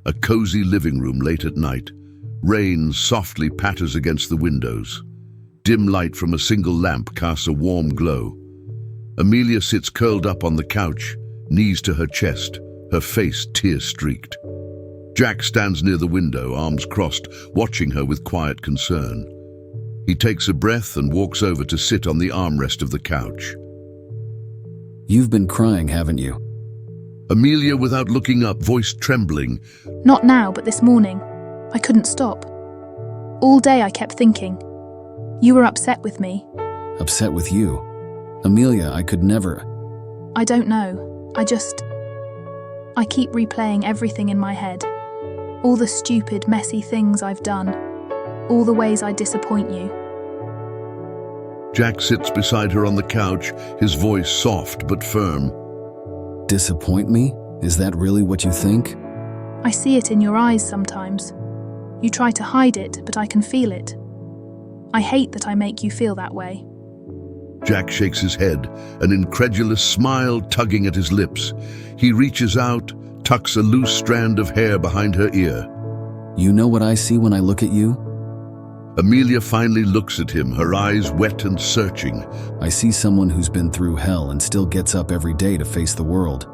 A cozy living room late at night. Rain softly patters against the windows. Dim light from a single lamp casts a warm glow. Amelia sits curled up on the couch, knees to her chest, her face tear-streaked. Jack stands near the window, arms crossed, watching her with quiet concern. He takes a breath and walks over to sit on the armrest of the couch. You've been crying, haven't you? Amelia, without looking up, voice trembling. Not now, but this morning. I couldn't stop. All day I kept thinking. You were upset with me. Upset with you? Amelia, I could never. I don't know. I keep replaying everything in my head. All the stupid, messy things I've done. All the ways I disappoint you. Jack sits beside her on the couch, his voice soft but firm. Disappoint me? Is that really what you think? I see it in your eyes sometimes. You try to hide it, but I can feel it. I hate that I make you feel that way. Jack shakes his head, an incredulous smile tugging at his lips. He reaches out, tucks a loose strand of hair behind her ear. You know what I see when I look at you? Amelia finally looks at him, her eyes wet and searching. I see someone who's been through hell and still gets up every day to face the world.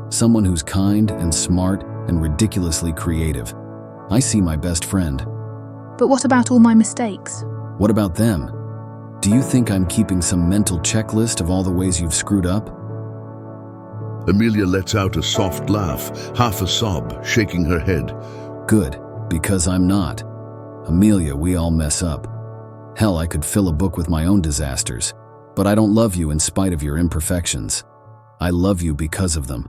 Someone who's kind and smart and ridiculously creative. I see my best friend. But what about all my mistakes? What about them? Do you think I'm keeping some mental checklist of all the ways you've screwed up? Amelia lets out a soft laugh, half a sob, shaking her head. Good, because I'm not. Amelia, we all mess up. Hell, I could fill a book with my own disasters. But I don't love you in spite of your imperfections. I love you because of them.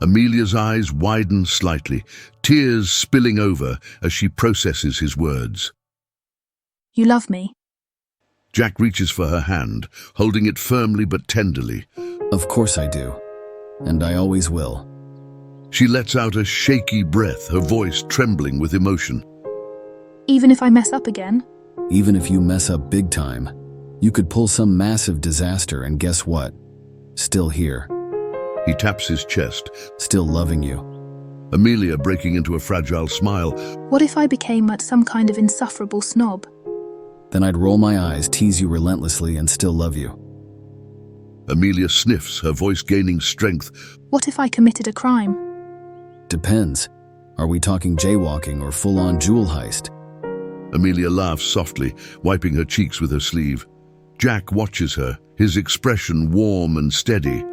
Amelia's eyes widen slightly, tears spilling over as she processes his words. You love me. Jack reaches for her hand, holding it firmly but tenderly. Of course I do. And I always will. She lets out a shaky breath, her voice trembling with emotion. Even if I mess up again? Even if you mess up big time, you could pull some massive disaster and guess what? Still here. He taps his chest. Still loving you. Amelia, breaking into a fragile smile. What if I became some kind of insufferable snob? Then I'd roll my eyes, tease you relentlessly, and still love you. Amelia sniffs, her voice gaining strength. What if I committed a crime? Depends. Are we talking jaywalking or full-on jewel heist? Amelia laughs softly, wiping her cheeks with her sleeve. Jack watches her, his expression warm and steady.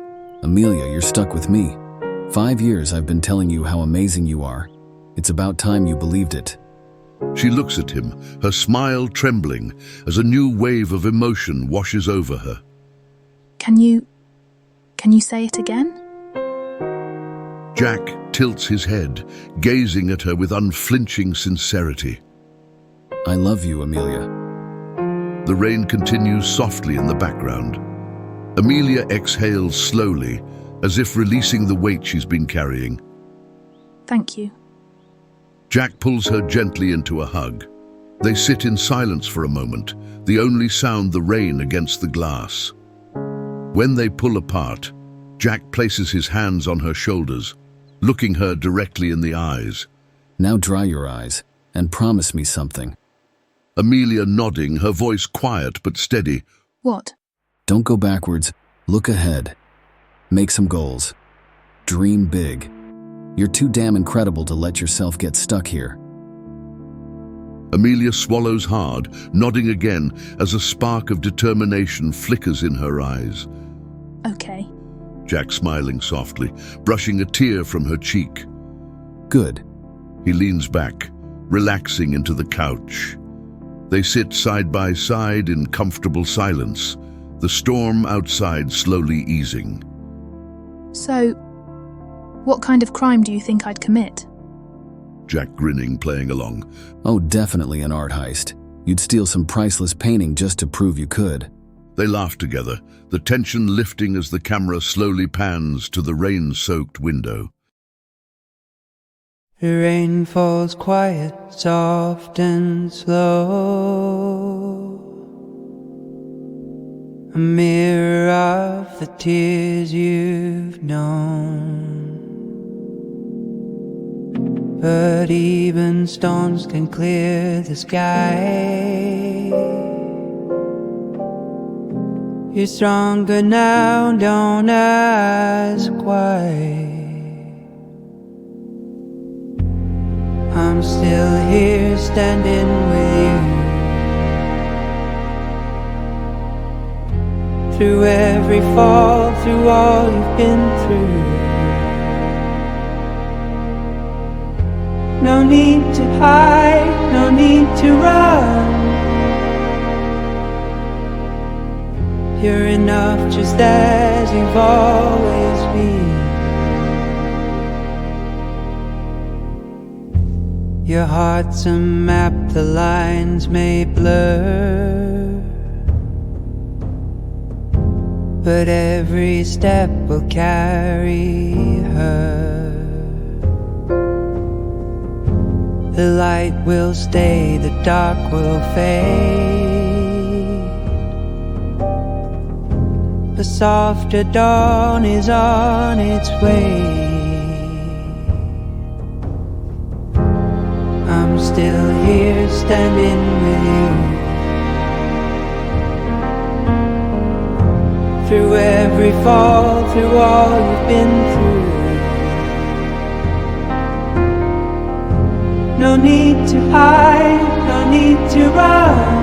Amelia, you're stuck with me. 5 years I've been telling you how amazing you are. It's about time you believed it. She looks at him, her smile trembling as a new wave of emotion washes over her. Can you say it again? Jack tilts his head, gazing at her with unflinching sincerity. I love you, Amelia. The rain continues softly in the background. Amelia exhales slowly, as if releasing the weight she's been carrying. Thank you. Jack pulls her gently into a hug. They sit in silence for a moment, the only sound the rain against the glass. When they pull apart, Jack places his hands on her shoulders, looking her directly in the eyes. Now dry your eyes and promise me something. Amelia nodding, her voice quiet but steady. What? Don't go backwards. Look ahead. Make some goals. Dream big. You're too damn incredible to let yourself get stuck here. Amelia swallows hard, nodding again as a spark of determination flickers in her eyes. Okay. Jack smiling softly, brushing a tear from her cheek. Good. He leans back, relaxing into the couch. They sit side by side in comfortable silence, the storm outside slowly easing. So, what kind of crime do you think I'd commit? Jack grinning, playing along. Oh, definitely an art heist. You'd steal some priceless painting just to prove you could. They laugh together, the tension lifting as the camera slowly pans to the rain-soaked window. The rain falls quiet, soft and slow. A mirror of the tears you've known. but even storms can clear the sky. You're stronger now, don't ask why. I'm still here standing with you, through every fall, through all you've been through. No need to hide, no need to run. You're enough just as you've always been. Your heart's a map, the lines may blur, but every step will carry her. The light will stay, the dark will fade. The softer dawn is on its way. I'm still here standing with you, through every fall, through all you've been through. No need to hide, no need to run.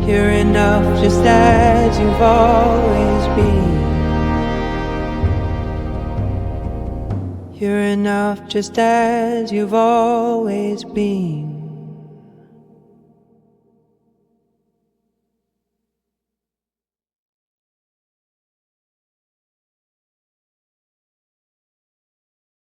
You're enough just as you've always been. You're enough just as you've always been.